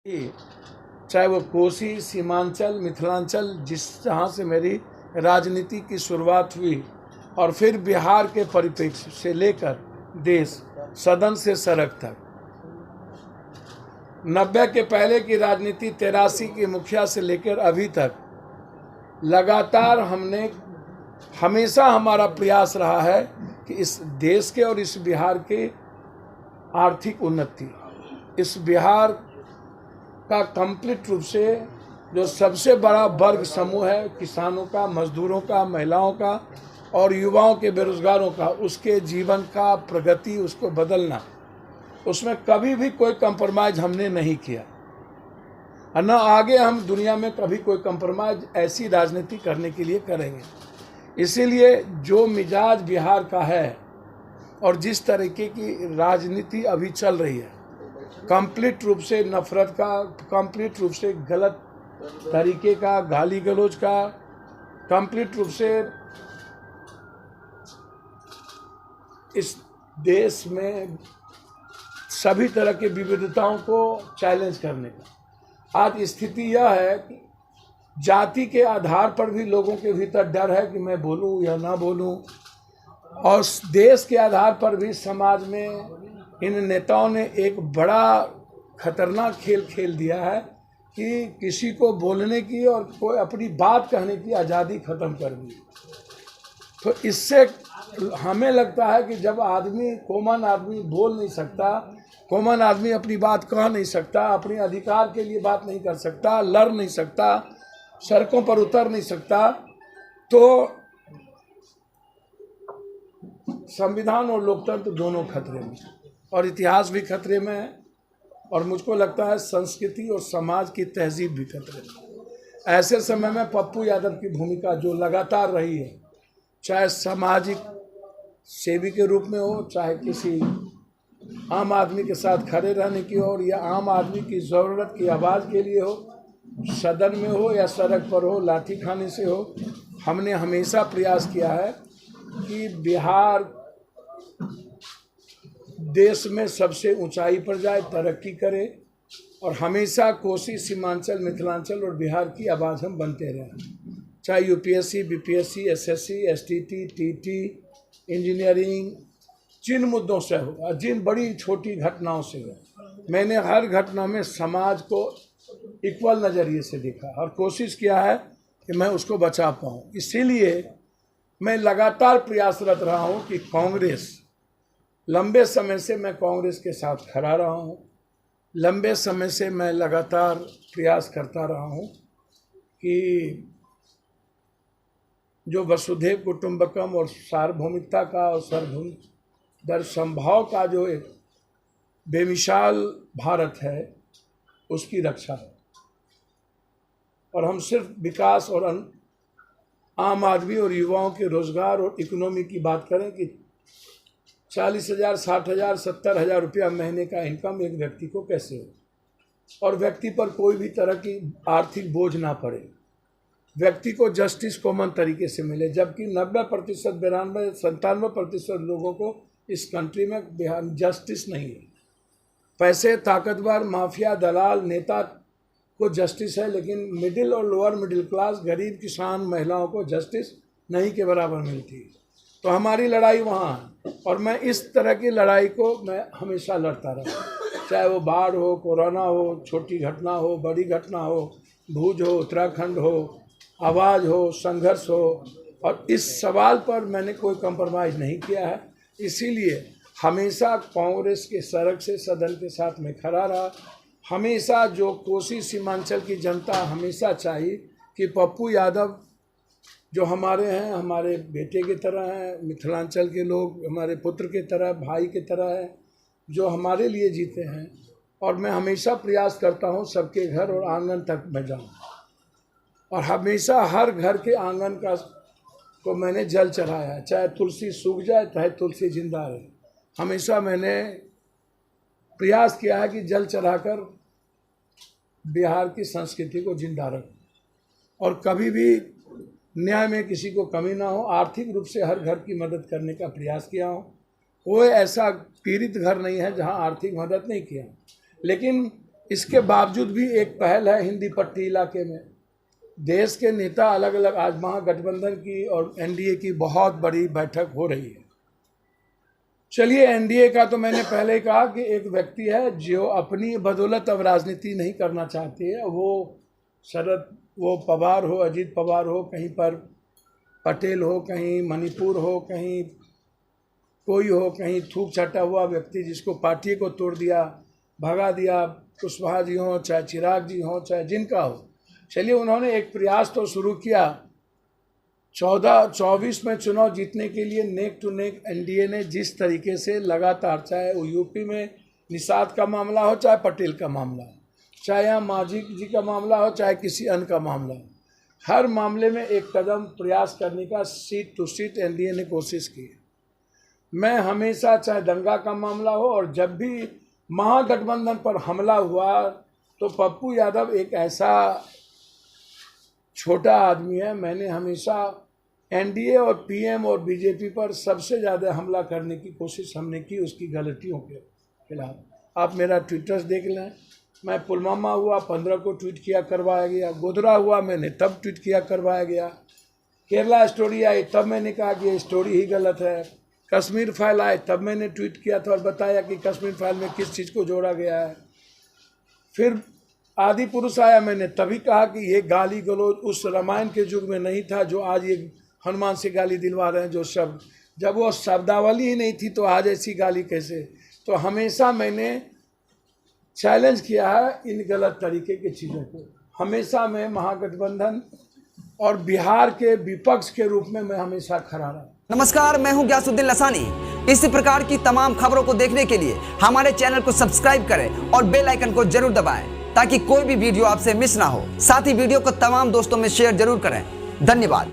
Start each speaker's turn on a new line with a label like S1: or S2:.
S1: चाहे वो कोसी, सीमांचल, मिथिलांचल, जिस जहाँ से मेरी राजनीति की शुरुआत हुई और फिर बिहार के परिप्रेक्ष्य से लेकर देश, सदन से सड़क तक, 90 के पहले की राजनीति, 83 के मुखिया से लेकर अभी तक लगातार हमने हमेशा हमारा प्रयास रहा है कि इस देश के और इस बिहार के आर्थिक उन्नति, इस बिहार का कंप्लीट रूप से जो सबसे बड़ा वर्ग समूह है किसानों का, मजदूरों का, महिलाओं का और युवाओं के, बेरोजगारों का, उसके जीवन का प्रगति, उसको बदलना, उसमें कभी भी कोई कंप्रोमाइज हमने नहीं किया और न आगे हम दुनिया में कभी कोई कंप्रोमाइज ऐसी राजनीति करने के लिए करेंगे। इसीलिए जो मिजाज बिहार का है और जिस तरीके की राजनीति अभी चल रही है, कंप्लीट रूप से नफरत का, कंप्लीट रूप से गलत तरीके का, गाली गलौज का, कंप्लीट रूप से इस देश में सभी तरह के विविधताओं को चैलेंज करने का आज स्थिति यह है कि जाति के आधार पर भी लोगों के भीतर डर है कि मैं बोलूं या ना बोलूं, और देश के आधार पर भी समाज में इन नेताओं ने एक बड़ा खतरनाक खेल खेल दिया है कि किसी को बोलने की और कोई अपनी बात कहने की आज़ादी ख़त्म कर दी। तो इससे हमें लगता है कि जब आदमी, कॉमन आदमी बोल नहीं सकता, कॉमन आदमी अपनी बात कह नहीं सकता, अपने अधिकार के लिए बात नहीं कर सकता, लड़ नहीं सकता, सड़कों पर उतर नहीं सकता, तो संविधान और लोकतंत्र दोनों खतरे में और इतिहास भी खतरे में है, और मुझको लगता है संस्कृति और समाज की तहजीब भी खतरे में। ऐसे समय में पप्पू यादव की भूमिका जो लगातार रही है, चाहे सामाजिक सेवी के रूप में हो, चाहे किसी आम आदमी के साथ खड़े रहने की हो, या आम आदमी की ज़रूरत की आवाज़ के लिए हो, सदन में हो या सड़क पर हो, लाठी खाने से हो, हमने हमेशा प्रयास किया है कि बिहार देश में सबसे ऊंचाई पर जाए, तरक्की करे, और हमेशा कोसी, सीमांचल, मिथिलांचल और बिहार की आवाज़ हम बनते रहें, चाहे UPSC, BPSC, SSC, STT, TT, engineering, जिन मुद्दों से हो, जिन बड़ी छोटी घटनाओं से हो, मैंने हर घटना में समाज को इक्वल नज़रिए से देखा और कोशिश किया है कि मैं उसको बचा पाऊँ। इसीलिए मैं लगातार प्रयासरत रहा हूँ कि कांग्रेस, लंबे समय से मैं कांग्रेस के साथ खड़ा रहा हूँ, लंबे समय से मैं लगातार प्रयास करता रहा हूँ कि जो वसुधैव कुटुंबकम और सार्वभौमिकता का और सर्वभूम संभाव का जो एक बेमिसाल भारत है, उसकी रक्षा है। और हम सिर्फ विकास और आम आदमी और युवाओं के रोजगार और इकोनॉमी की बात करें कि 40,000, 60,000, 70,000 रुपया महीने का इनकम एक व्यक्ति को कैसे हो, और व्यक्ति पर कोई भी तरह की आर्थिक बोझ ना पड़े, व्यक्ति को जस्टिस कॉमन तरीके से मिले, जबकि 90%, 92, 97% लोगों को इस कंट्री में बिहार जस्टिस नहीं है। पैसे, ताकतवर, माफिया, दलाल, नेता को जस्टिस है, लेकिन मिडिल और लोअर मिडिल क्लास, गरीब, किसान, महिलाओं को जस्टिस नहीं के बराबर मिलती है। तो हमारी लड़ाई वहाँ है, और मैं इस तरह की लड़ाई को मैं हमेशा लड़ता रहा, चाहे वो बाढ़ हो, कोरोना हो, छोटी घटना हो, बड़ी घटना हो, भूज हो, उत्तराखंड हो, आवाज़ हो, संघर्ष हो, और इस सवाल पर मैंने कोई कंप्रोमाइज़ नहीं किया है। इसीलिए हमेशा कांग्रेस के सड़क से सदन के साथ में खड़ा रहा। हमेशा जो कोसी सीमांचल की जनता हमेशा चाहिए कि पप्पू यादव जो हमारे हैं, हमारे बेटे की तरह हैं, मिथिलांचल के लोग हमारे पुत्र की तरह, भाई की तरह हैं, जो हमारे लिए जीते हैं, और मैं हमेशा प्रयास करता हूं सबके घर और आंगन तक मैं जाऊं, और हमेशा हर घर के आंगन का को मैंने जल चढ़ाया है, चाहे तुलसी सूख जाए चाहे तुलसी जिंदा रहे। हमेशा मैंने प्रयास किया है कि जल चढ़ाकर बिहार की संस्कृति को जिंदा रखें, और कभी भी न्याय में किसी को कमी ना हो, आर्थिक रूप से हर घर की मदद करने का प्रयास किया हूँ। कोई ऐसा पीड़ित घर नहीं है जहाँ आर्थिक मदद नहीं किया, लेकिन इसके बावजूद भी एक पहल है हिंदी पट्टी इलाके में, देश के नेता अलग अलग, आज महागठबंधन की और एनडीए की बहुत बड़ी बैठक हो रही है। चलिए, एनडीए का तो मैंने पहले ही कहा कि एक व्यक्ति है जो अपनी बदौलत अब राजनीति नहीं करना चाहती है। वो पवार हो, अजीत पवार हो, कहीं पर पटेल हो, कहीं मणिपुर हो, कहीं कोई हो, कहीं थूक छटा हुआ व्यक्ति जिसको पार्टी को तोड़ दिया, भगा दिया, कुशवाहा जी हों, चाहे चिराग जी हों, चाहे जिनका हो। चलिए, उन्होंने एक प्रयास तो शुरू किया। 24 में चुनाव जीतने के लिए नेक टू नेक एनडीए ने जिस तरीके से लगातार, चाहे वो यूपी में निषाद का मामला हो, चाहे पटेल का मामला हो, चाहे यहाँ मांझी जी का मामला हो, चाहे किसी अन्य का मामला हो, हर मामले में एक कदम प्रयास करने का सीट टू सीट एनडीए ने कोशिश की। मैं हमेशा, चाहे दंगा का मामला हो और जब भी महागठबंधन पर हमला हुआ, तो पप्पू यादव एक ऐसा छोटा आदमी है, मैंने हमेशा एनडीए और पीएम और बीजेपी पर सबसे ज़्यादा हमला करने की कोशिश हमने की, उसकी गलतियों के खिलाफ। आप मेरा ट्विटर्स देख लें, मैं पुलवामा हुआ 15 को ट्वीट किया, करवाया गया। गोधरा हुआ, मैंने तब ट्वीट किया, करवाया गया। केरला स्टोरी आई, तब मैंने कहा कि ये स्टोरी ही गलत है। कश्मीर फाइल आए, तब मैंने ट्वीट किया था और बताया कि कश्मीर फाइल में किस चीज़ को जोड़ा गया है। फिर आदि पुरुष आया, मैंने तभी कहा कि ये गाली गलौज उस रामायण के युग में नहीं था जो आज ये हनुमान से गाली दिलवा रहे हैं, जो शब्द, जब वो शब्दावली ही नहीं थी तो आज ऐसी गाली कैसे। तो हमेशा मैंने चैलेंज किया है इन गलत तरीके की चीज़ों को। हमेशा मैं महागठबंधन और बिहार के विपक्ष के रूप में मैं हमेशा खड़ा रहा।
S2: नमस्कार, मैं हूं ग्यासुद्दीन लसानी। इस प्रकार की तमाम खबरों को देखने के लिए हमारे चैनल को सब्सक्राइब करें और बेल आइकन को जरूर दबाएं ताकि कोई भी वीडियो आपसे मिस ना हो। साथ ही वीडियो को तमाम दोस्तों में शेयर जरूर करें। धन्यवाद।